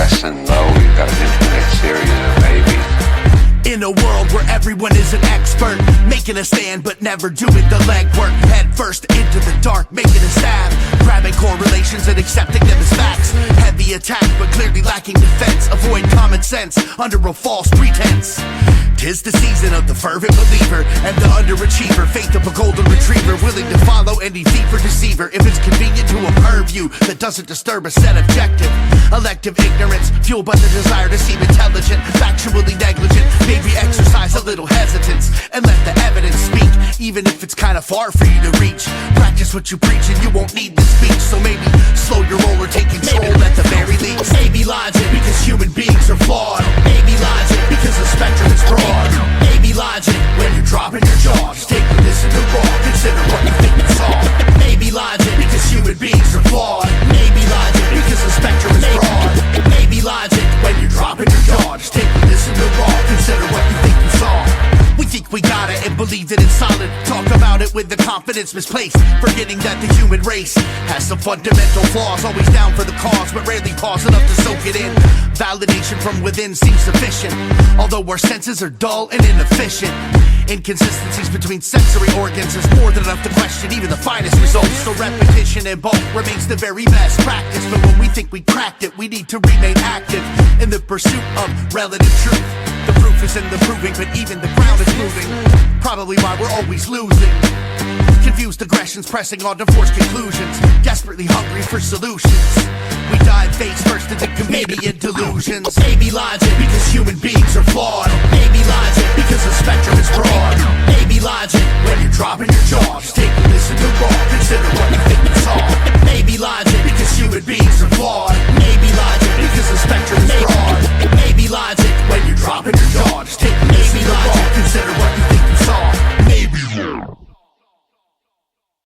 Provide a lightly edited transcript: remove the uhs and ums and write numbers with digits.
fast and low, you've got an infinite series of babies. In a world where everyone is an expert, making a stand but never doing the legwork. Head first into the dark, making a stab, grabbing correlations and accepting them as facts. Heavy attack but clearly lacking defense. Avoid common sense under a false pretense. 'Tis the season of the fervent believer and the underachiever. Faith of a golden retriever, willing to follow any thief or deceiver if it's convenient to a purview that doesn't disturb a set objective. Elective ignorance, fueled by the desire to seem intelligent, factually negligent. Maybe exercise a little hesitance and let the evidence speak, even if it's kinda far for you to reach. Practice what you preach and you won't need the speech. So maybe slow your roll or take control at the very least. Maybe logic, because human beings are flawed. Maybe logic, because the spectrum is broad. Maybe logic, when you're dropping your jaw, just take a listen to raw, consider what you think you saw. Maybe logic, because human beings are flawed. Maybe logic, because the spectrum is broad. Maybe logic, when you're dropping your jaw, just take a listen to raw, consider what you think you saw. We think we got it and believe that it's solid. Talk about it with the confidence misplaced, forgetting that the human race has some fundamental flaws. Always down for the cause, but rarely pause enough to soak it in. Validation from within seems sufficient, although our senses are dull and inefficient. Inconsistencies between sensory organs is more than enough to question even the finest results. So repetition and bulk remains the very best practice. But when we think we cracked it, we need to remain active in the pursuit of relative truth. The proof is in the proving, but even the ground is moving. Probably why we're always losing. Confused aggressions pressing on to forced conclusions, desperately hungry for solutions. We dive face first into comedian delusions. Maybe logic, because human beings are flawed. Maybe logic, because the spectrum is broad. Maybe logic, when you're dropping your jaw, just take a listen to raw, consider what you think you saw. Maybe logic, because human beings are flawed. Maybe logic, because the spectrum is broad. Maybe logic, when you're dropping your jaw, just take a listen to raw,